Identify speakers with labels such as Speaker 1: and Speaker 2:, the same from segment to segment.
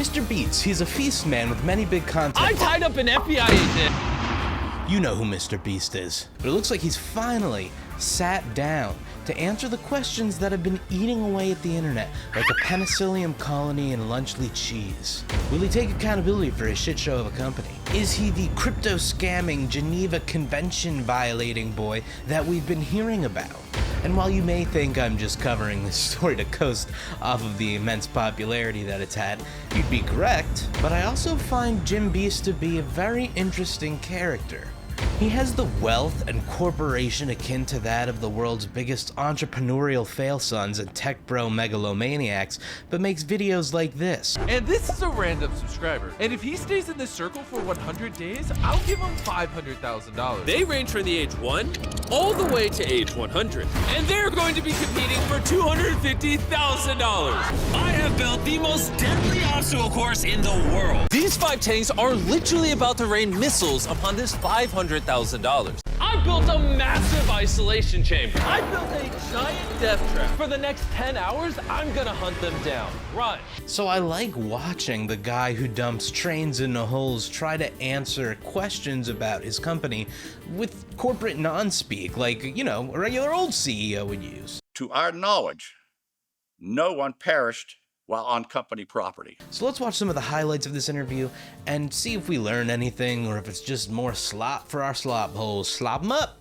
Speaker 1: Mr. Beats, he's a feast man with many big content.
Speaker 2: I tied up an FBI agent!
Speaker 1: You know who Mr. Beast is, but it looks like he's finally sat down to answer the questions that have been eating away at the internet like a penicillium colony in Lunchley cheese. Will he take accountability for his shit show of a company? Is he the crypto scamming, Geneva Convention violating boy that we've been hearing about? And while you may think I'm just covering this story to coast off of the immense popularity that it's had, you'd be correct, but I also find Jim Beast to be a very interesting character. He has the wealth and corporation akin to that of the world's biggest entrepreneurial fail-sons and tech bro megalomaniacs, but makes videos like this.
Speaker 2: And this is a random subscriber. And if he stays in this circle for 100 days, I'll give him $500,000.
Speaker 3: They range from the age 1 all the way to age 100. And they're going to be competing for $250,000. I have built the most deadly obstacle course in the world. These 5 tanks are literally about to rain missiles upon this $500,000.
Speaker 2: I built a massive isolation chamber. I built a giant death trap. For the next 10 hours, I'm gonna hunt them down. Run.
Speaker 1: So I like watching the guy who dumps trains into holes try to answer questions about his company with corporate non-speak, like, you know, a regular old CEO would use.
Speaker 4: To our knowledge, no one perished while on company property.
Speaker 1: So let's watch some of the highlights of this interview and see if we learn anything or if it's just more slop for our slop holes. Slop 'em up!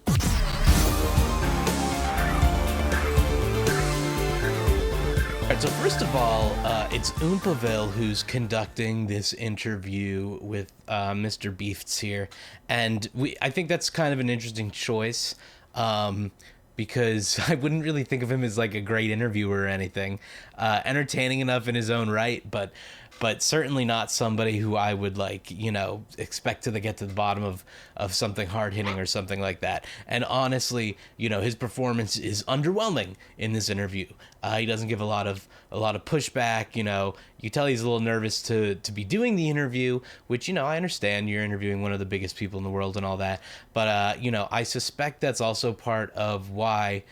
Speaker 1: Alright, so first of all, it's Oompaville who's conducting this interview with Mr. Beefts here, and I think that's kind of an interesting choice. Because I wouldn't really think of him as like a great interviewer or anything. Entertaining enough in his own right, but certainly not somebody who I would like, you know, expect to get to the bottom of something hard hitting or something like that. And honestly, you know, his performance is underwhelming in this interview. He doesn't give a lot of pushback. You know, you tell he's a little nervous to be doing the interview, which, you know, I understand. You're interviewing one of the biggest people in the world and all that, but you know, I suspect that's also part of why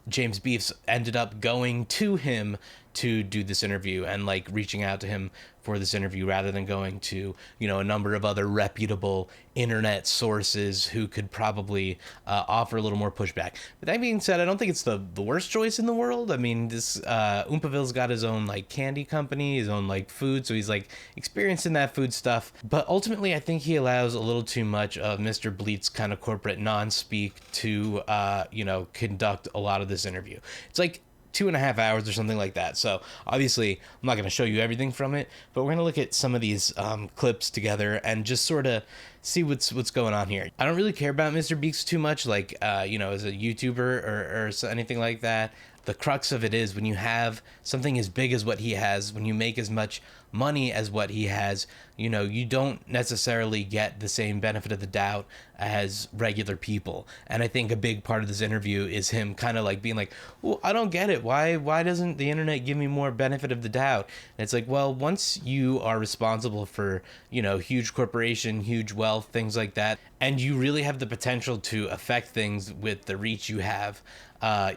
Speaker 1: James Beefs ended up going to him to do this interview and like reaching out to him for this interview rather than going to, you know, a number of other reputable internet sources who could probably offer a little more pushback. But that being said, I don't think it's the worst choice in the world. I mean, this Oompaville's got his own like candy company, his own like food, so he's like experienced in that food stuff. But ultimately, I think he allows a little too much of Mr. Bleat's kind of corporate non-speak to, you know, conduct a lot of this interview. It's like 2.5 hours or something like that. So obviously I'm not going to show you everything from it, but we're going to look at some of these clips together and just sort of see what's going on here. I don't really care about Mr. Beaks too much, like, you know, as a YouTuber or anything like that. The crux of it is when you have something as big as what he has, when you make as much money as what he has, you know, you don't necessarily get the same benefit of the doubt as regular people. And I think a big part of this interview is him kind of like being like, well, I don't get it. Why doesn't the internet give me more benefit of the doubt? And it's like, well, once you are responsible for, you know, huge corporation, huge wealth, things like that, and you really have the potential to affect things with the reach you have,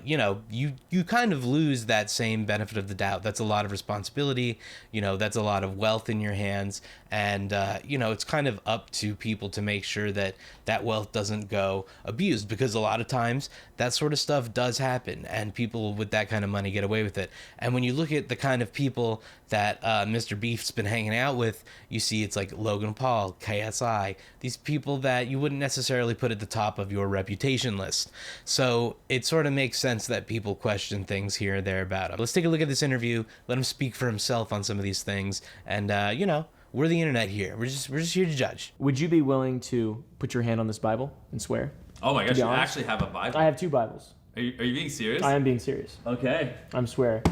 Speaker 1: you know, you kind of lose that same benefit of the doubt. That's a lot of responsibility, you know, that's a lot of wealth in your hands. And, you know, it's kind of up to people to make sure that that wealth doesn't go abused, because a lot of times that sort of stuff does happen and people with that kind of money get away with it. And when you look at the kind of people that Mr. Beef's been hanging out with, you see it's like Logan Paul, KSI, these people that you wouldn't necessarily put at the top of your reputation list. So it sort of makes sense that people question things here or there about him. Let's take a look at this interview, let him speak for himself on some of these things, and, you know, we're the internet here. We're just here to judge.
Speaker 5: Would you be willing to put your hand on this Bible and swear?
Speaker 6: Oh my gosh, you actually have a Bible?
Speaker 5: I have 2 Bibles.
Speaker 6: Are you being serious?
Speaker 5: I am being serious.
Speaker 6: Okay.
Speaker 5: I'm swear.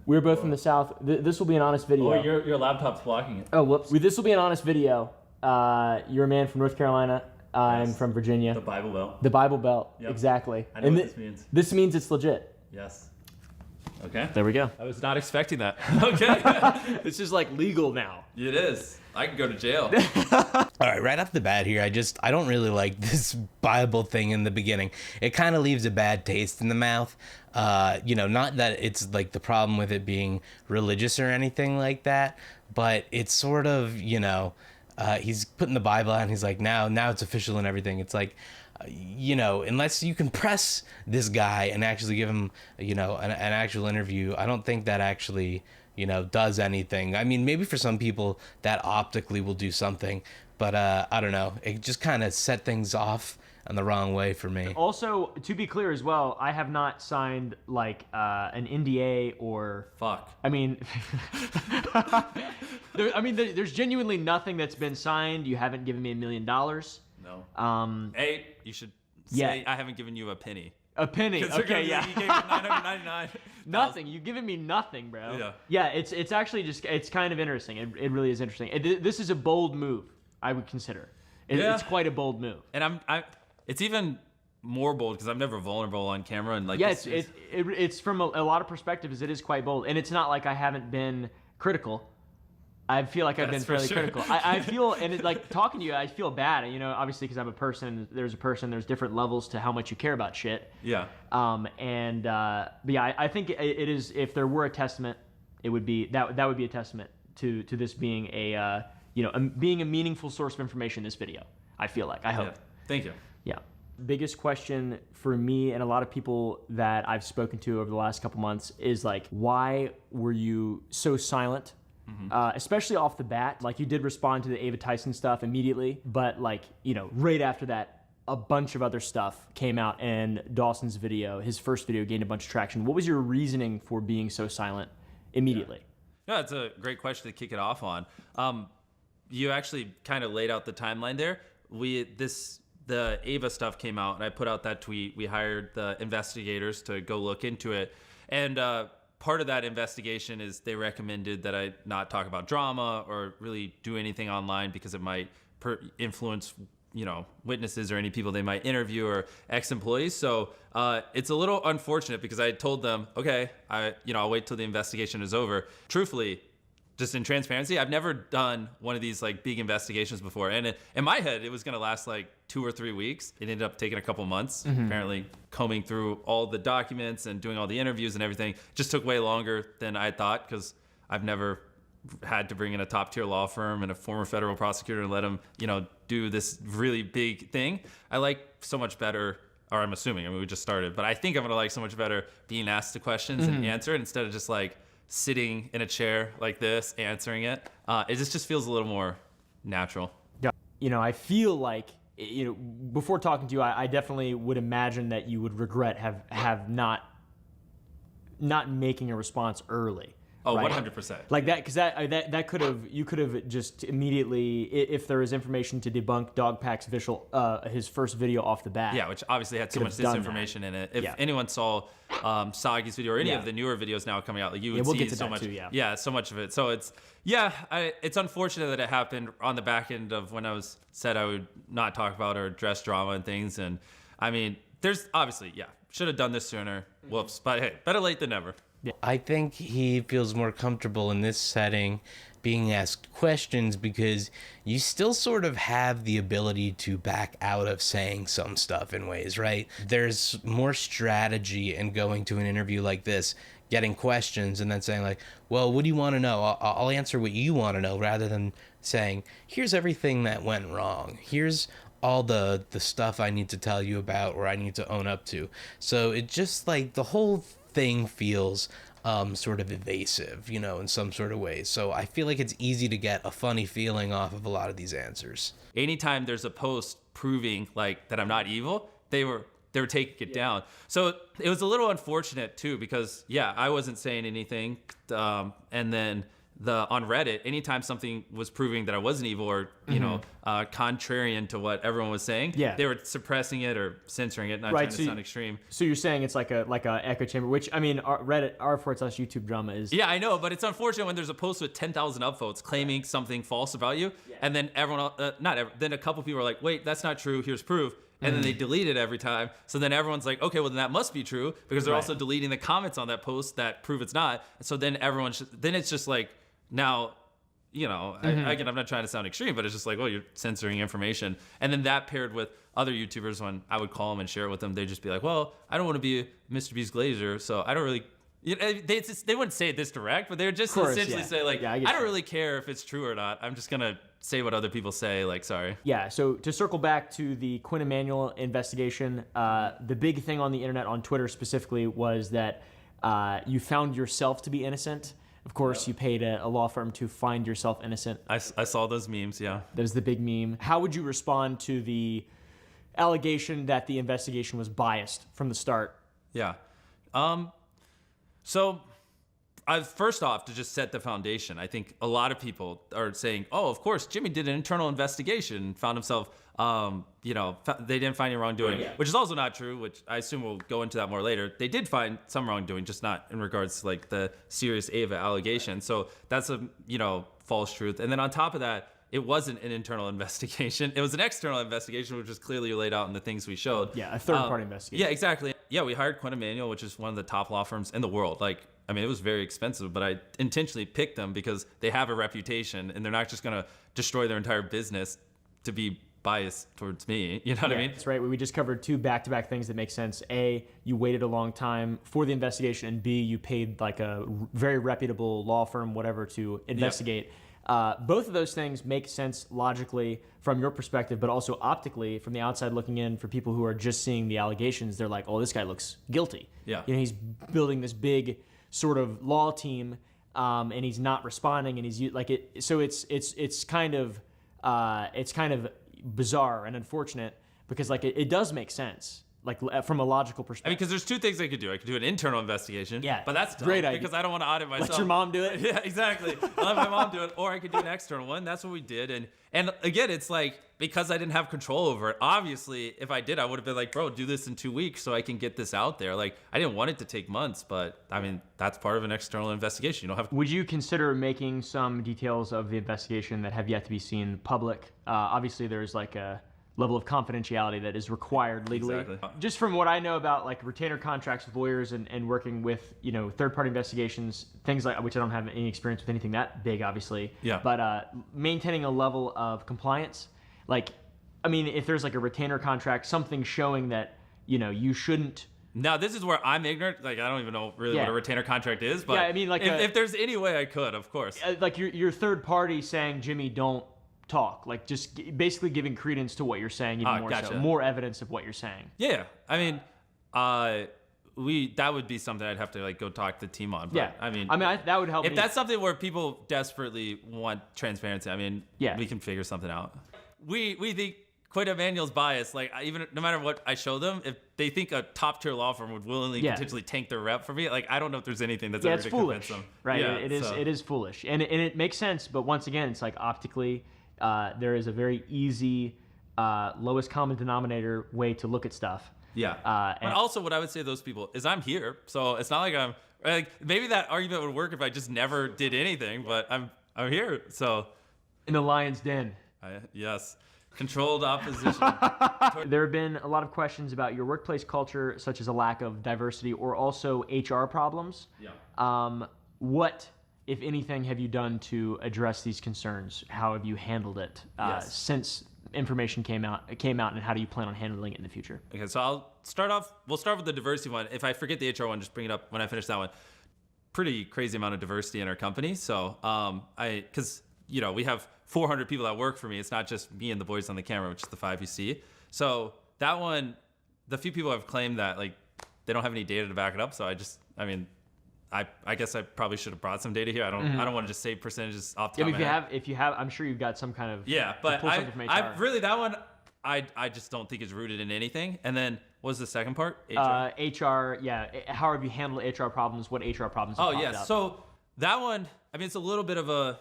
Speaker 5: We're both from the South. This will be an honest video.
Speaker 6: Oh, your laptop's blocking it.
Speaker 5: Oh, whoops. This will be an honest video. You're a man from North Carolina. I'm from Virginia.
Speaker 6: The Bible Belt.
Speaker 5: The Bible Belt.
Speaker 6: Yep.
Speaker 5: Exactly.
Speaker 6: I know what this means.
Speaker 5: This means it's legit.
Speaker 6: Yes. Okay.
Speaker 5: There we go.
Speaker 6: I was not expecting that. Okay.
Speaker 5: This is like legal now.
Speaker 6: It is. I could go to jail.
Speaker 1: All right, right off the bat here, I don't really like this Bible thing in the beginning. It kind of leaves a bad taste in the mouth. You know, not that it's like the problem with it being religious or anything like that, but it's sort of, he's putting the Bible out and he's like, now it's official and everything. It's like, unless you can press this guy and actually give him, an actual interview, I don't think that actually, does anything. I mean, maybe for some people that optically will do something, but I don't know. It just kind of set things off in the wrong way for me.
Speaker 5: Also, to be clear as well, I have not signed like an NDA or.
Speaker 6: Fuck.
Speaker 5: I mean, there's genuinely nothing that's been signed. You haven't given me $1 million.
Speaker 6: No. Hey, you should say I haven't given you a penny.
Speaker 5: A penny. Okay, yeah.
Speaker 6: You gave me 999.
Speaker 5: Nothing. You've given me nothing, bro.
Speaker 6: Yeah.
Speaker 5: Yeah. It's actually just it's kind of interesting. It really is interesting. This is a bold move. I would consider. It's quite a bold move.
Speaker 6: And it's even more bold because I'm never vulnerable on camera and like.
Speaker 5: Yeah, it's from a lot of perspectives. It is quite bold, and it's not like I haven't been critical. I feel like I've been fairly critical. I feel, and like talking to you, I feel bad. Obviously because I'm a person. There's different levels to how much you care about shit.
Speaker 6: Yeah.
Speaker 5: But yeah, I think it is. If there were a testament, it would be that would be a testament to this being being a meaningful source of information. This video, I feel like. I hope.
Speaker 6: Yeah. Thank you.
Speaker 5: Yeah. Biggest question for me and a lot of people that I've spoken to over the last couple months is like, why were you so silent? Especially off the bat. Like, you did respond to the Ava Tyson stuff immediately, but like, right after that, a bunch of other stuff came out, and Dawson's video, his first video, gained a bunch of traction. What was your reasoning for being so silent immediately?
Speaker 6: No, that's a great question to kick it off on. You actually kind of laid out the timeline there. The Ava stuff came out, and I put out that tweet. We hired the investigators to go look into it, and part of that investigation is they recommended that I not talk about drama or really do anything online because it might influence, witnesses or any people they might interview or ex-employees. So it's a little unfortunate because I told them, okay, I'll wait till the investigation is over. Truthfully, just in transparency, I've never done one of these like big investigations before. And in my head, it was going to last like 2 or 3 weeks. It ended up taking a couple months. Apparently combing through all the documents and doing all the interviews and everything just took way longer than I thought because I've never had to bring in a top tier law firm and a former federal prosecutor and let them, do this really big thing. I like so much better, or I'm assuming, we just started, but I think I'm going to like so much better being asked the questions and answer it instead of just like sitting in a chair like this, answering it. It just feels a little more natural.
Speaker 5: Yeah. I feel like, before talking to you, I definitely would imagine that you would regret have not making a response early.
Speaker 6: Oh,
Speaker 5: right?
Speaker 6: 100%.
Speaker 5: Like that, because you could have just immediately, if there is information to debunk Dogpack's his first video off the bat.
Speaker 6: Yeah, which obviously had so much disinformation in it. If anyone saw Sagi's video or any of the newer videos now coming out, like you would see so much. Yeah, so much of it. So it's unfortunate that it happened on the back end of when I said I would not talk about or address drama and things. And I mean, there's obviously, should have done this sooner. Whoops. But hey, better late than never.
Speaker 1: Yeah. I think he feels more comfortable in this setting being asked questions because you still sort of have the ability to back out of saying some stuff in ways, right? There's more strategy in going to an interview like this, getting questions and then saying like, well, what do you want to know? I'll answer what you want to know, rather than saying, here's everything that went wrong. Here's all the stuff I need to tell you about or I need to own up to. So it just like the whole thing feels sort of evasive, in some sort of way. So I feel like it's easy to get a funny feeling off of a lot of these answers.
Speaker 6: Anytime there's a post proving like that I'm not evil, they were taking it down. So it was a little unfortunate too because I wasn't saying anything, and then on Reddit, anytime something was proving that I wasn't evil or contrarian to what everyone was saying, they were suppressing it or censoring it. Not trying to sound extreme.
Speaker 5: So you're saying it's like a echo chamber, which I mean, Reddit r/YouTube drama is.
Speaker 6: Yeah, I know, but it's unfortunate when there's a post with 10,000 upvotes claiming something false about you, and then everyone, then a couple people are like, wait, that's not true. Here's proof. And then they delete it every time. So then everyone's like, okay, well, then that must be true because they're also deleting the comments on that post that prove it's not. And so then then it's just like, now, again, I'm not trying to sound extreme, but it's just like, oh, you're censoring information. And then that paired with other YouTubers, when I would call them and share it with them, they'd just be like, well, I don't want to be Mr. Beast Glazer, so I don't really They wouldn't say it this direct, but they would just
Speaker 5: Of course,
Speaker 6: essentially
Speaker 5: yeah.
Speaker 6: say like,
Speaker 5: Yeah, I
Speaker 6: I,
Speaker 5: get
Speaker 6: don't
Speaker 5: you.
Speaker 6: really care if it's true or not. I'm just gonna say what other people say. Like, sorry.
Speaker 5: Yeah, so to circle back to the Quinn Emanuel investigation, the big thing on the internet, on Twitter specifically, was that you found yourself to be innocent. Of course, you paid a law firm to find yourself innocent.
Speaker 6: I saw those memes. Yeah.
Speaker 5: That is the big meme. How would you respond to the allegation that the investigation was biased from the start?
Speaker 6: Yeah. So, first off, to just set the foundation, I think a lot of people are saying, "Oh, of course, Jimmy did an internal investigation and found himself, they didn't find any wrongdoing," which is also not true. Which I assume we'll go into that more later. They did find some wrongdoing, just not in regards to like the serious Ava allegation. So that's a false truth. And then on top of that, it wasn't an internal investigation. It was an external investigation, which was clearly laid out in the things we showed.
Speaker 5: Yeah, a third-party investigation.
Speaker 6: Yeah, exactly. Yeah, we hired Quinn Emanuel, which is one of the top law firms in the world. Like, I mean, it was very expensive, but I intentionally picked them because they have a reputation, and they're not just going to destroy their entire business to be biased towards me. You know what I mean?
Speaker 5: That's right. We just covered two back-to-back things that make sense. A, you waited a long time for the investigation, and B, you paid like a very reputable law firm, whatever, to investigate. Both of those things make sense logically from your perspective, but also optically from the outside looking in. For people who are just seeing the allegations, they're like, "Oh, this guy looks guilty."
Speaker 6: Yeah.
Speaker 5: He's building this big sort of law team, and he's not responding, and he's like it. So it's kind of bizarre and unfortunate because like it does make sense. Like from a logical
Speaker 6: I mean,
Speaker 5: perspective.
Speaker 6: because there's two things I could do. I could do an internal investigation.
Speaker 5: Yeah,
Speaker 6: but that's
Speaker 5: great
Speaker 6: dumb
Speaker 5: idea.
Speaker 6: because I don't want to audit myself.
Speaker 5: Let your mom do it.
Speaker 6: Yeah, exactly. I'll let my mom do it, or I could do an external one. That's what we did. And again, it's like because I didn't have control over it. Obviously, if I did, I would have been like, "Bro, do this in 2 weeks so I can get this out there." Like I didn't want it to take months, but I mean that's part of an external investigation. You don't have.
Speaker 5: Would you consider making some details of the investigation that have yet to be seen public? Obviously, there's like a level of confidentiality that is required legally.
Speaker 6: Exactly.
Speaker 5: Just from what I know about like retainer contracts with lawyers and working with third-party investigations, things like which I don't have any experience with anything that big, obviously.
Speaker 6: Yeah.
Speaker 5: But maintaining a level of compliance, like, I mean, if there's like a retainer contract, something showing that you shouldn't.
Speaker 6: Now this is where I'm ignorant. Like I don't even know really what a retainer contract is. But
Speaker 5: Yeah, I mean, like
Speaker 6: if there's any way I could, of course.
Speaker 5: Like your third party saying, "Jimmy, don't talk," like just basically giving credence to what you're saying even more
Speaker 6: gotcha.
Speaker 5: so, more evidence of what you're saying.
Speaker 6: Yeah, I mean, that would be something I'd have to like go talk to the team on. But,
Speaker 5: Yeah,
Speaker 6: I mean,
Speaker 5: that would help.
Speaker 6: if
Speaker 5: me.
Speaker 6: that's something where people desperately want transparency, I mean,
Speaker 5: Yeah.
Speaker 6: we can figure something out. We think Quinn Emanuel's biased. Like even no matter what I show them, if they think a top tier law firm would willingly potentially tank their rep for me, like I don't know if there's anything that's ever
Speaker 5: it's
Speaker 6: to
Speaker 5: foolish,
Speaker 6: convince them.
Speaker 5: right?
Speaker 6: Yeah,
Speaker 5: It is.
Speaker 6: so-
Speaker 5: It is foolish, and it makes sense. But once again, it's like optically, there is a very easy, lowest common denominator way to look at stuff.
Speaker 6: Yeah.
Speaker 5: And
Speaker 6: But also, what I would say to those people is I'm here, so it's not like I'm like maybe that argument would work if I just never did anything, but I'm here, so
Speaker 5: in the lion's den.
Speaker 6: yes, controlled opposition.
Speaker 5: There have been a lot of questions about your workplace culture, such as a lack of diversity or also HR problems.
Speaker 6: Yeah.
Speaker 5: What, if anything, have you done to address these concerns? How have you handled it since information came out, and how do you plan on handling it in the future?
Speaker 6: Okay, so we'll start with the diversity one. If I forget the HR one, just bring it up when I finish that one. Pretty crazy amount of diversity in our company. So because we have 400 people that work for me. It's not just me and the boys on the camera, which is the 5 you see. So that one, the few people have claimed that like they don't have any data to back it up. So I guess I probably should have brought some data here. I don't want to just say percentages off the top of my head.
Speaker 5: If you have, I'm sure you've got some kind of
Speaker 6: But
Speaker 5: pull something from HR.
Speaker 6: I really that one I just don't think is rooted in anything. And then what was the second part?
Speaker 5: HR, yeah. How have you handled HR problems? What HR problems? Have popped up?
Speaker 6: So that one, I mean, it's a little bit of a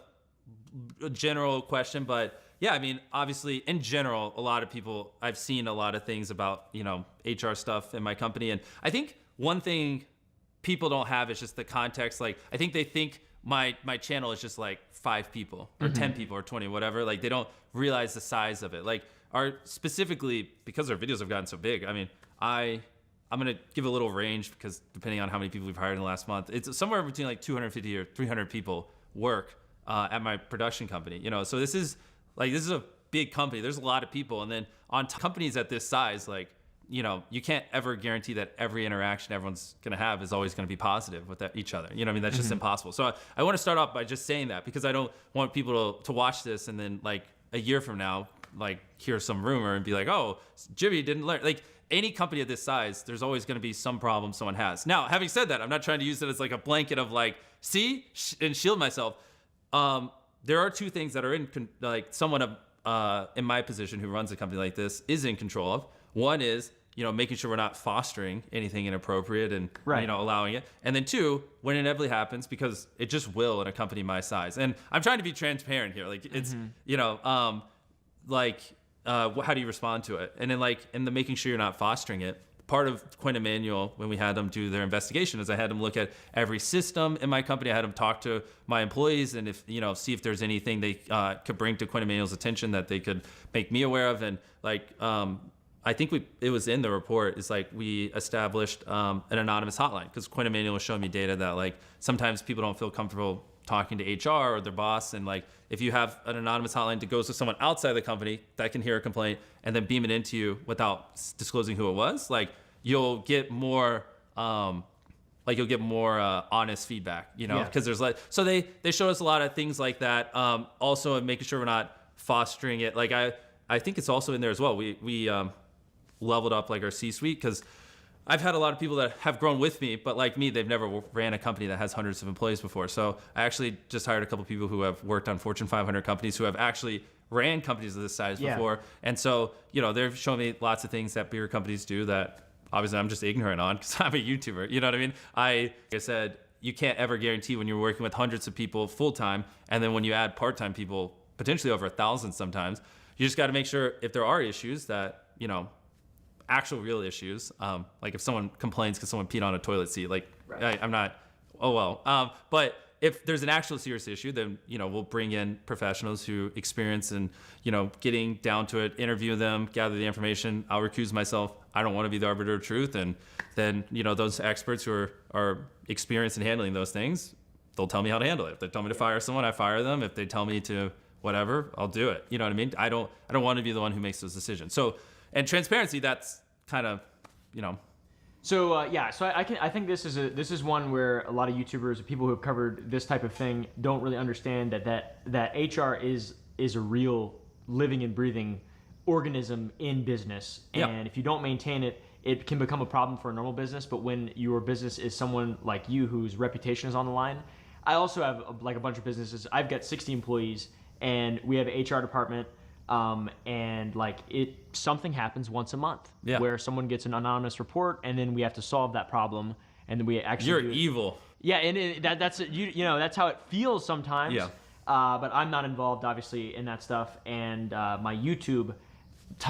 Speaker 6: general question, but yeah, I mean, obviously, in general, a lot of people, I've seen a lot of things about HR stuff in my company, and I think one thing people don't have is just the context. Like, I think they think my channel is just like 5 people or 10 people or 20, whatever. Like, they don't realize the size of it. Like, specifically because our videos have gotten so big. I mean, I'm gonna give a little range because depending on how many people we've hired in the last month, it's somewhere between like 250 or 300 people work at my production company. So this is a big company. There's a lot of people, and then on companies at this size, like you can't ever guarantee that every interaction everyone's going to have is always going to be positive with each other. You know what I mean? That's just impossible. So I want to start off by just saying that, because I don't want people to watch this and then like a year from now, like hear some rumor and be like, oh, Jimmy didn't learn. Like any company of this size, there's always going to be some problem someone has. Now, having said that, I'm not trying to use it as like a blanket of like, and shield myself. There are two things that are like someone in my position who runs a company like this is in control of. One is, making sure we're not fostering anything inappropriate and, allowing it. And then two, when it inevitably happens, because it just will in a company my size. And I'm trying to be transparent here. Like it's, how do you respond to it? And then and the making sure you're not fostering it. Part of Quinn Emanuel, when we had them do their investigation, is I had them look at every system in my company. I had them talk to my employees and see if there's anything they could bring to Quinn Emanuel's attention that they could make me aware of. And I think it was in the report, is like we established an anonymous hotline, because Quinn Emanuel was showing me data that sometimes people don't feel comfortable talking to HR or their boss, and if you have an anonymous hotline that goes to someone outside the company that can hear a complaint and then beam it into you without disclosing who it was, you'll get more honest feedback, because there's so they showed us a lot of things like that. Also making sure we're not fostering it. I think it's also in there as well. We leveled up our C-suite, because I've had a lot of people that have grown with me, but like me, they've never ran a company that has hundreds of employees before. So I actually just hired a couple of people who have worked on Fortune 500 companies, who have actually ran companies of this size before. And so, they've shown me lots of things that bigger companies do that obviously I'm just ignorant on, because I'm a YouTuber. You know what I mean? Like I said, you can't ever guarantee when you're working with hundreds of people full-time, and then when you add part-time people, potentially over 1,000 sometimes, you just got to make sure if there are issues that, actual real issues, like if someone complains because someone peed on a toilet seat, I'm not, but if there's an actual serious issue, then, we'll bring in professionals who experience and, getting down to it, interview them, gather the information. I'll recuse myself. I don't want to be the arbiter of truth. And then, those experts who are experienced in handling those things, they'll tell me how to handle it. If they tell me to fire someone, I fire them. If they tell me to whatever, I'll do it. You know what I mean? I don't want to be the one who makes those decisions. So, and transparency, that's kind of,
Speaker 5: So I think this is one where a lot of YouTubers, people who have covered this type of thing, don't really understand that HR is a real living and breathing organism in business, and if you don't maintain it, it can become a problem for a normal business. But when your business is someone like you whose reputation is on the line, I also have a bunch of businesses. I've got 60 employees, and we have an HR department. And something happens once a month where someone gets an anonymous report, and then we have to solve that problem, and then we actually
Speaker 6: You're evil.
Speaker 5: Yeah, and that's that's how it feels sometimes.
Speaker 6: Yeah.
Speaker 5: But I'm not involved, obviously, in that stuff, and my YouTube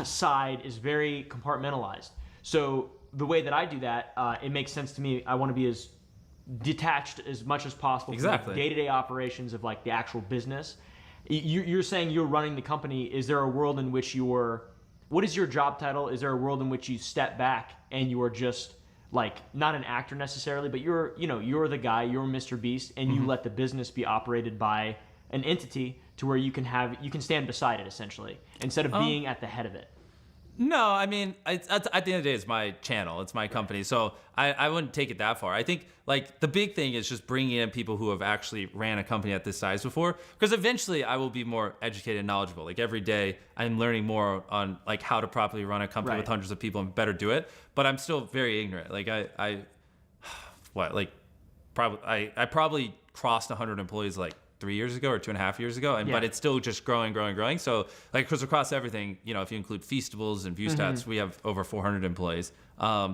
Speaker 5: side is very compartmentalized. So the way that I do that, it makes sense to me. I want to be as detached as much as possible from the day-to-day operations of the actual business. You're saying you're running the company. Is there a world in which what is your job title? Is there a world in which you step back and you are just not an actor necessarily, but you're the guy, you're Mr. Beast, and you let the business be operated by an entity to where you can stand beside it, essentially, instead of being at the head of it?
Speaker 6: No, I mean, at the end of the day, it's my channel, it's my company, so I wouldn't take it that far. I think the big thing is just bringing in people who have actually ran a company at this size before, because eventually I will be more educated and knowledgeable. Every day I'm learning more on how to properly run a company with hundreds of people and better do it. But I'm still very ignorant. I probably crossed 100 employees 3 years ago or 2.5 years ago, but it's still just growing. So because across everything, if you include Feastables and ViewStats, we have over 400 employees.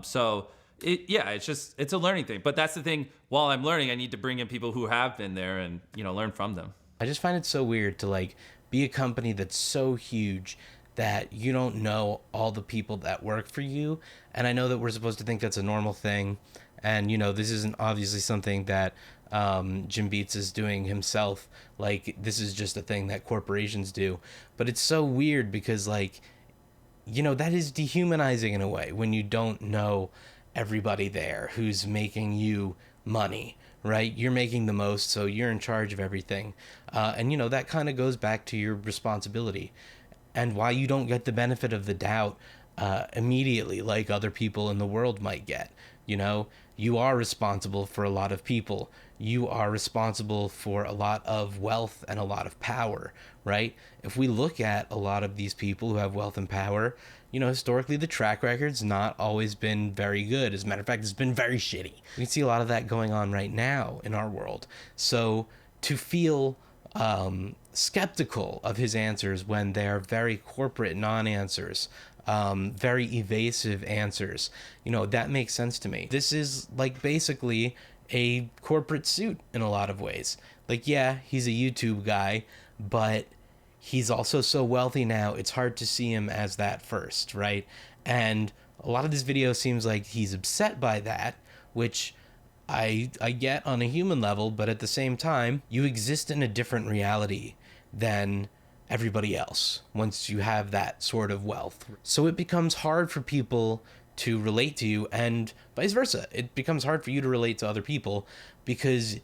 Speaker 6: So it's a learning thing. But that's the thing. While I'm learning, I need to bring in people who have been there and learn from them.
Speaker 1: I just find it so weird to be a company that's so huge that you don't know all the people that work for you. And I know that we're supposed to think that's a normal thing. And, this isn't obviously something that Jim Beats is doing himself. This is just a thing that corporations do. But it's so weird because, that is dehumanizing in a way when you don't know everybody there who's making you money, right? You're making the most, so you're in charge of everything. And, that kind of goes back to your responsibility and why you don't get the benefit of the doubt immediately like other people in the world might get. You know, you are responsible for a lot of people. You are responsible for a lot of wealth and a lot of power, right? If we look at a lot of these people who have wealth and power, you know, historically the track record's not always been very good. As a matter of fact, it's been very shitty. We can see a lot of that going on right now in our world. So to feel skeptical of his answers when they're very corporate non-answers, very evasive answers, you know, that makes sense to me. This is like basically a corporate suit in a lot of ways. Like, yeah, he's a YouTube guy, but he's also so wealthy now, it's hard to see him as that first, right? And a lot of this video seems like he's upset by that, which I get on a human level, but at the same time, you exist in a different reality than everybody else once you have that sort of wealth. So it becomes hard for people to relate to you, and vice versa. It becomes hard for you to relate to other people because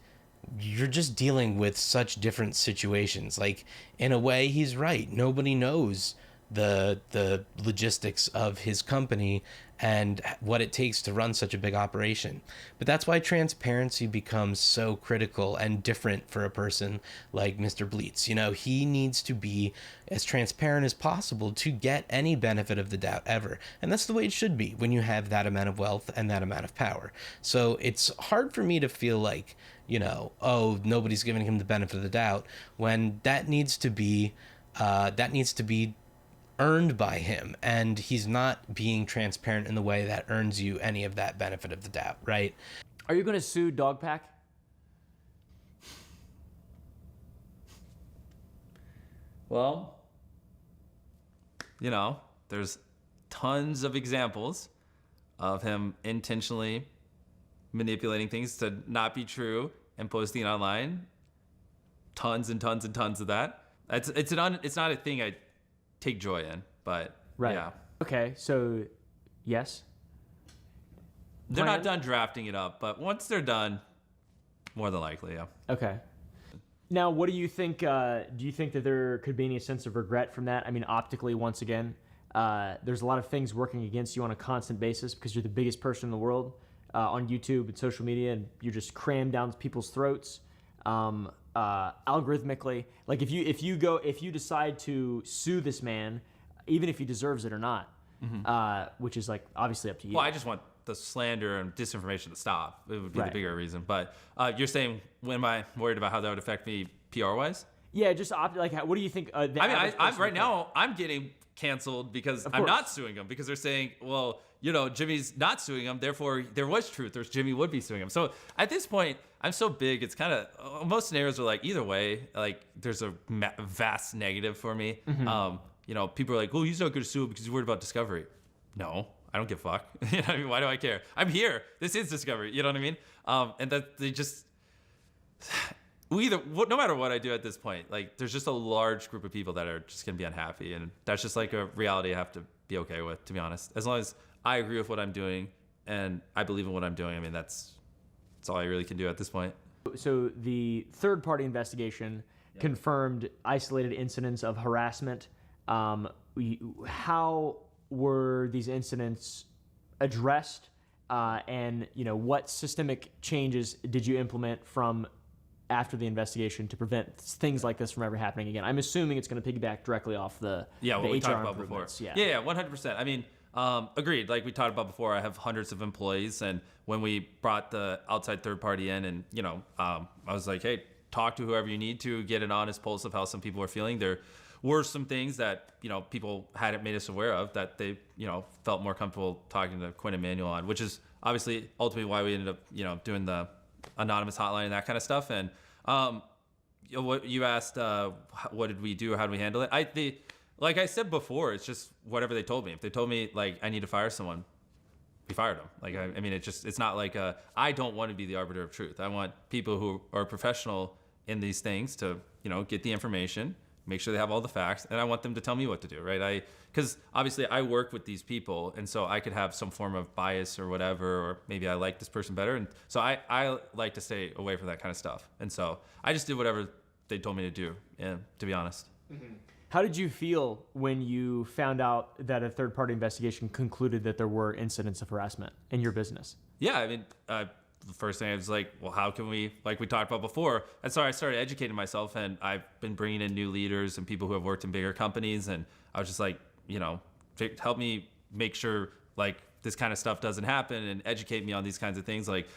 Speaker 1: you're just dealing with such different situations. Like, in a way, he's right. Nobody knows the logistics of his company and what it takes to run such a big operation. But that's why transparency becomes so critical and different for a person like Mr. Bleats. You know, he needs to be as transparent as possible to get any benefit of the doubt ever. And that's the way it should be when you have that amount of wealth and that amount of power. So it's hard for me to feel like, you know, oh, nobody's giving him the benefit of the doubt, when that needs to be earned by him, and he's not being transparent in the way that earns you any of that benefit of the doubt, right?
Speaker 5: Are you going to sue Dogpack?
Speaker 6: Well, you know, there's tons of examples of him intentionally manipulating things to not be true and posting it online. Tons and tons and tons of that. It's not a thing I take joy in, but
Speaker 5: Right.
Speaker 6: yeah.
Speaker 5: Okay, so yes.
Speaker 6: They're not done drafting it up, but once they're done, more than likely, yeah.
Speaker 5: Okay. Now, what do you think? Do you think that there could be any sense of regret from that? I mean, optically, once again, there's a lot of things working against you on a constant basis because you're the biggest person in the world on YouTube and social media, and you're just crammed down people's throats. Algorithmically, like if you decide to sue this man, even if he deserves it or not, which is like obviously up to you.
Speaker 6: Well, I just want the slander and disinformation to stop. It would be the bigger reason. But you're saying, when am I worried about how that would affect me PR wise?
Speaker 5: Yeah, just like what do you think?
Speaker 6: I'm right now. I'm getting canceled because I'm not suing him, because they're saying, well, you know, Jimmy's not suing him, therefore there was truth, or Jimmy would be suing him. So at this point, I'm so big, it's kind of, most scenarios are like, either way, like there's a vast negative for me. You know, people are like, well, he's not going to sue because he's worried about discovery. No, I don't give a fuck. You know what I mean? Why do I care? I'm here. This is discovery. You know what I mean? And that they just, no matter what I do at this point, like there's just a large group of people that are just going to be unhappy. And that's just like a reality I have to be okay with, to be honest. As long as I agree with what I'm doing and I believe in what I'm doing, I mean, that's all I really can do at this point.
Speaker 5: So the third-party investigation confirmed isolated incidents of harassment. How were these incidents addressed, and you know, what systemic changes did you implement from after the investigation to prevent things like this from ever happening again? I'm assuming it's going to piggyback directly off the
Speaker 6: what we talked about before.
Speaker 5: Yeah,
Speaker 6: 100%. I mean, agreed. Like we talked about before, I have hundreds of employees, and when we brought the outside third party in, and you know, I was like, hey, talk to whoever you need to, get an honest pulse of how some people are feeling. There were some things that, you know, people hadn't made us aware of that they, you know, felt more comfortable talking to Quinn and Manuel on, which is obviously ultimately why we ended up, you know, doing the anonymous hotline and that kind of stuff. And what you asked, what did we do? How did we handle it? Like I said before, it's just whatever they told me. If they told me like I need to fire someone, we fired them. Like I mean, it's not like I don't want to be the arbiter of truth. I want people who are professional in these things to, you know, get the information, make sure they have all the facts, and I want them to tell me what to do, right? Because obviously I work with these people, and so I could have some form of bias or whatever, or maybe I like this person better, and so I like to stay away from that kind of stuff. And so I just did whatever they told me to do, to be honest.
Speaker 5: How did you feel when you found out that a third-party investigation concluded that there were incidents of harassment in your business?
Speaker 6: Yeah, I mean, the first thing I was like, well, how can we, like we talked about before, and so I started educating myself, and I've been bringing in new leaders and people who have worked in bigger companies, and I was just like, help me make sure like this kind of stuff doesn't happen and educate me on these kinds of things. Like,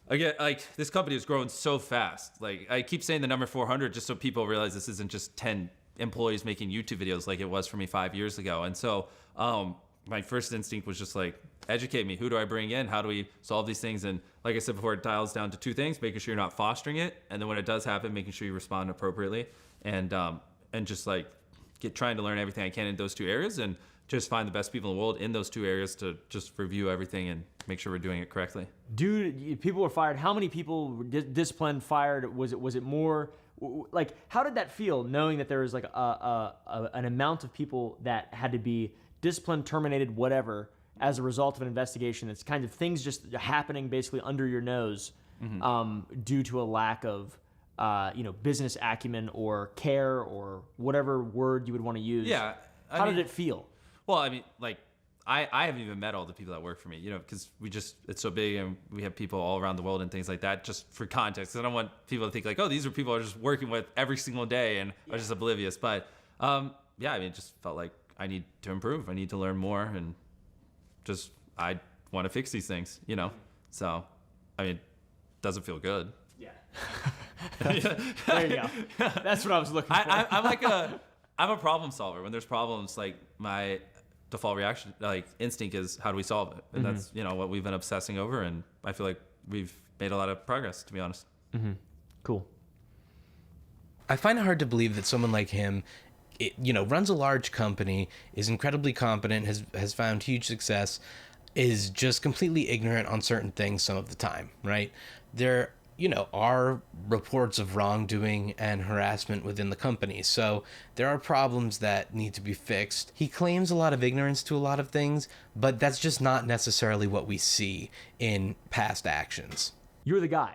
Speaker 6: again, like this company is growing so fast. Like I keep saying the number 400 just so people realize this isn't just 10 employees making YouTube videos like it was for me 5 years ago. And so my first instinct was just like, educate me. Who do I bring in? How do we solve these things? And like I said before, it dials down to two things: making sure you're not fostering it, and then when it does happen, making sure you respond appropriately, and just like trying to learn everything I can in those two areas, and just find the best people in the world in those two areas to just review everything and make sure we're doing it correctly.
Speaker 5: Dude, people were fired. How many people were disciplined, fired? Was it more? Like, how did that feel, knowing that there was like an amount of people that had to be disciplined, terminated, whatever, as a result of an investigation? It's kind of things just happening basically under your nose, due to a lack of business acumen or care or whatever word you would want to use.
Speaker 6: Yeah.
Speaker 5: How did it feel?
Speaker 6: Well, I mean, like, I haven't even met all the people that work for me, because it's so big and we have people all around the world and things like that, just for context. I don't want people to think like, oh, these are people I'm just working with every single day and I was just oblivious. But I mean, it just felt like I need to improve. I need to learn more, and just, I want to fix these things, So, I mean, it doesn't feel good.
Speaker 5: Yeah. There you go. That's what I was looking for.
Speaker 6: I'm a problem solver. When there's problems, like my default reaction, like instinct, is how do we solve it? And that's what we've been obsessing over, and I feel like we've made a lot of progress, to be honest.
Speaker 5: Cool.
Speaker 1: I find it hard to believe that someone like him, runs a large company, is incredibly competent, has found huge success, is just completely ignorant on certain things some of the time, right? There are reports of wrongdoing and harassment within the company. So there are problems that need to be fixed. He claims a lot of ignorance to a lot of things, but that's just not necessarily what we see in past actions.
Speaker 5: You're the guy.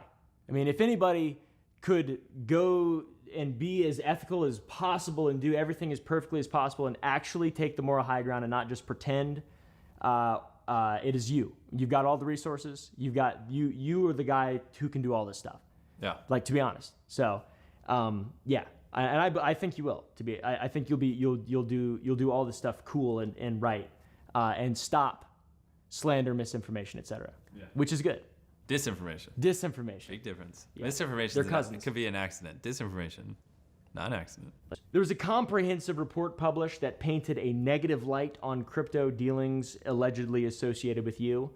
Speaker 5: I mean, if anybody could go and be as ethical as possible and do everything as perfectly as possible and actually take the moral high ground and not just pretend, it is you. You've got all the resources. You are the guy who can do all this stuff.
Speaker 6: Yeah.
Speaker 5: Like, to be honest. So, yeah. I think you will. I think you'll do all this stuff cool and right, and stop slander, misinformation, etc. Yeah. Which is good.
Speaker 6: Disinformation.
Speaker 5: Big
Speaker 6: difference.
Speaker 5: Yeah.
Speaker 6: Misinformation.
Speaker 5: They're cousins.
Speaker 6: It could be an accident. Disinformation, not an accident.
Speaker 5: There was a comprehensive report published that painted a negative light on crypto dealings allegedly associated with you.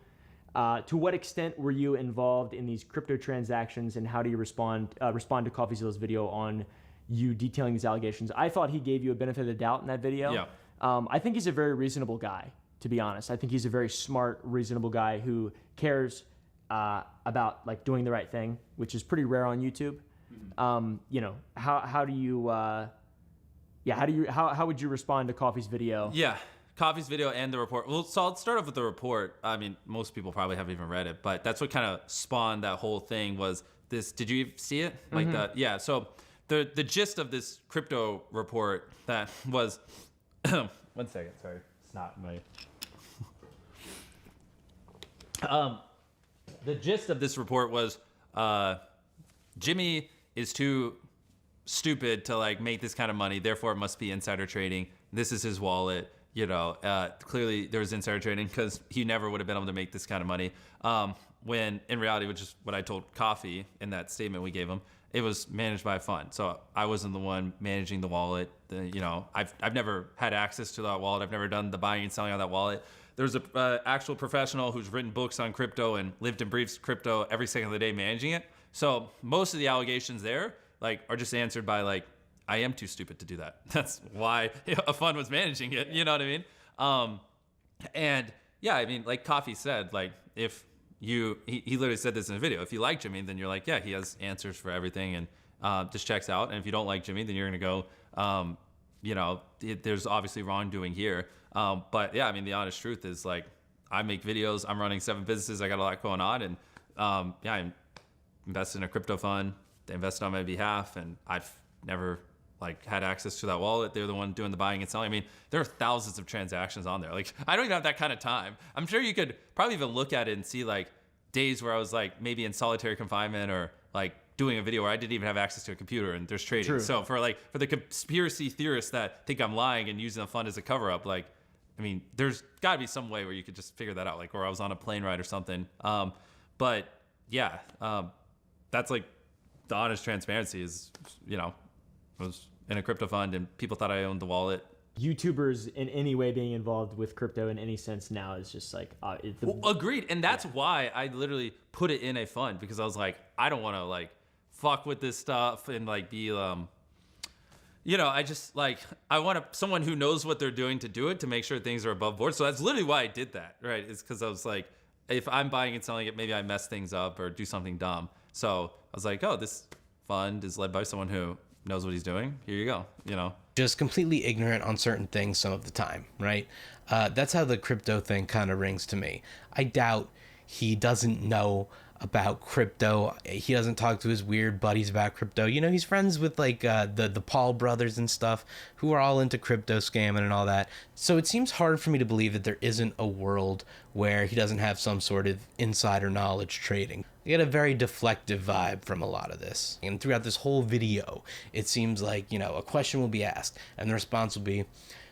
Speaker 5: To what extent were you involved in these crypto transactions, and how do you respond to CoffeeZilla's video on you detailing these allegations? I thought he gave you a benefit of the doubt in that video.
Speaker 6: Yeah.
Speaker 5: I think he's a very reasonable guy, to be honest. I think he's a very smart, reasonable guy who cares about like doing the right thing, which is pretty rare on YouTube. How would you respond to Coffee's video?
Speaker 6: Yeah, Coffee's video and the report. Well, so I'll start off with the report. I mean, most people probably haven't even read it, but that's what kind of spawned that whole thing. Was this? Did you see it? Like yeah. So the gist of this crypto report that was. 1 second, sorry, it's not my. The gist of this report was Jimmy is too stupid to like make this kind of money, therefore it must be insider trading. This is his wallet. Clearly there was insider trading because he never would have been able to make this kind of money. When in reality, which is what I told Coffee in that statement we gave him, it was managed by a fund. So I wasn't the one managing the wallet. I've never had access to that wallet. I've never done the buying and selling on that wallet. There's a actual professional who's written books on crypto and lived and breathes crypto every second of the day managing it. So most of the allegations there are just answered by I am too stupid to do that. That's why a fund was managing it. You know what I mean? And yeah, I mean, like Coffee said, if he literally said this in a video. If you like Jimmy, then you're like, yeah, he has answers for everything and just checks out. And if you don't like Jimmy, then you're gonna go, there's obviously wrongdoing here. But yeah, I mean, the honest truth is I make videos. I'm running 7 businesses. I got a lot going on, and I invested in a crypto fund. They invested on my behalf, and I've never like had access to that wallet. They're the one doing the buying and selling. I mean, there are thousands of transactions on there. Like, I don't even have that kind of time. I'm sure you could probably even look at it and see like days where I was like maybe in solitary confinement or like doing a video where I didn't even have access to a computer and there's trading.
Speaker 5: True.
Speaker 6: So for the conspiracy theorists that think I'm lying and using the fund as a cover up, like, I mean, there's got to be some way where you could just figure that out, like, or I was on a plane ride or something. But yeah, that's like the honest transparency is, you know, I was in a crypto fund and people thought I owned the wallet.
Speaker 5: YouTubers in any way being involved with crypto in any sense now is just like
Speaker 6: Agreed, and that's why I literally put it in a fund, because I was like, I don't want to like fuck with this stuff and like be you know, I just like, I want someone who knows what they're doing to do it, to make sure things are above board. So that's literally why I did that, right? It's because I was like, if I'm buying and selling it, maybe I mess things up or do something dumb. So I was like, oh, this fund is led by someone who knows what he's doing. Here you go, you know.
Speaker 1: Just completely ignorant on certain things some of the time, right? That's how the crypto thing kind of rings to me. I doubt he doesn't know about crypto. He doesn't talk to his weird buddies about crypto. You know, he's friends with like the Paul brothers and stuff who are all into crypto scamming and all that. So it seems hard for me to believe that there isn't a world where he doesn't have some sort of insider knowledge trading. I get a very deflective vibe from a lot of this. And throughout this whole video, it seems like, you know, a question will be asked and the response will be,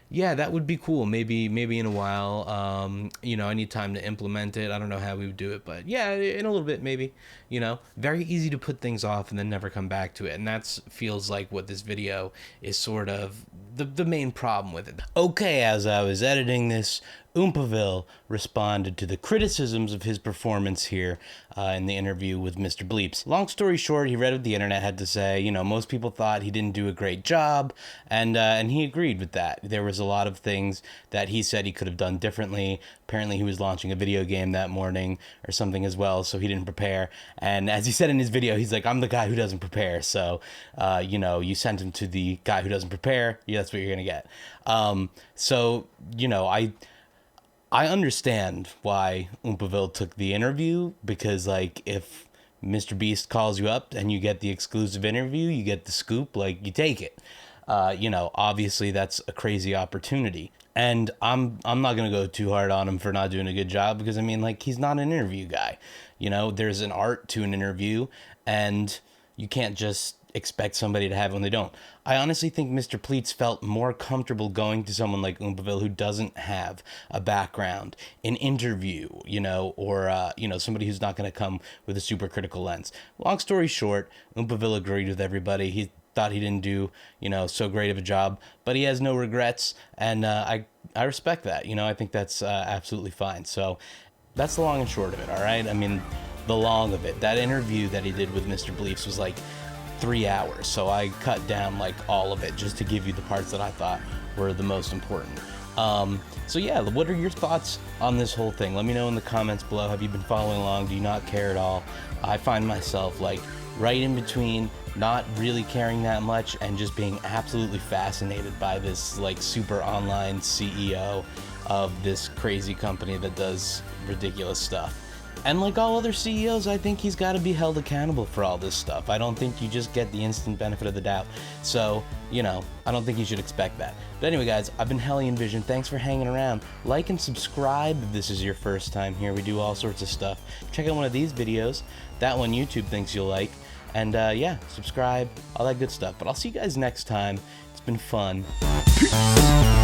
Speaker 1: yeah, that would be cool. Maybe in a while. You know, I need time to implement it. I don't know how we would do it, but yeah, in a little bit, maybe. You know, very easy to put things off and then never come back to it. And that feels like what this video is sort of the main problem with it. Okay, as I was editing this, Oompaville responded to the criticisms of his performance here in the interview with Mr. Bleeps. Long story short, he read what the internet had to say. You know, most people thought he didn't do a great job, and he agreed with that. There was a lot of things that he said he could have done differently. Apparently, he was launching a video game that morning or something as well, so he didn't prepare. And as he said in his video, he's like, I'm the guy who doesn't prepare. So, you know, you send him to the guy who doesn't prepare, yeah, that's what you're going to get. So, you know, I understand why Oompaville took the interview, because like if Mr. Beast calls you up and you get the exclusive interview, you get the scoop, like you take it. You know, obviously that's a crazy opportunity. And I'm not going to go too hard on him for not doing a good job, because I mean, like, he's not an interview guy. You know, there's an art to an interview and you can't just expect somebody to have it when they don't. I honestly think Mr. Pleats felt more comfortable going to someone like Oompaville who doesn't have a background, an interview, you know, or, you know, somebody who's not going to come with a super critical lens. Long story short, Oompaville agreed with everybody. He thought he didn't do, you know, so great of a job, but he has no regrets, and I respect that. You know, I think that's absolutely fine. So that's the long and short of it, all right? I mean, the long of it, that interview that he did with Mr. Bleeps was like 3 hours, so I cut down like all of it just to give you the parts that I thought were the most important. So yeah, what are your thoughts on this whole thing? Let me know in the comments below. Have you been following along? Do you not care at all? I find myself like right in between, not really caring that much and just being absolutely fascinated by this like super online CEO of this crazy company that does ridiculous stuff. And like all other CEOs, I think he's got to be held accountable for all this stuff. I don't think you just get the instant benefit of the doubt. So, you know, I don't think you should expect that. But anyway, guys, I've been Hellion.Vision. Thanks for hanging around. Like and subscribe if this is your first time here. We do all sorts of stuff. Check out one of these videos. That one YouTube thinks you'll like. And yeah, subscribe, all that good stuff. But I'll see you guys next time. It's been fun. Peace.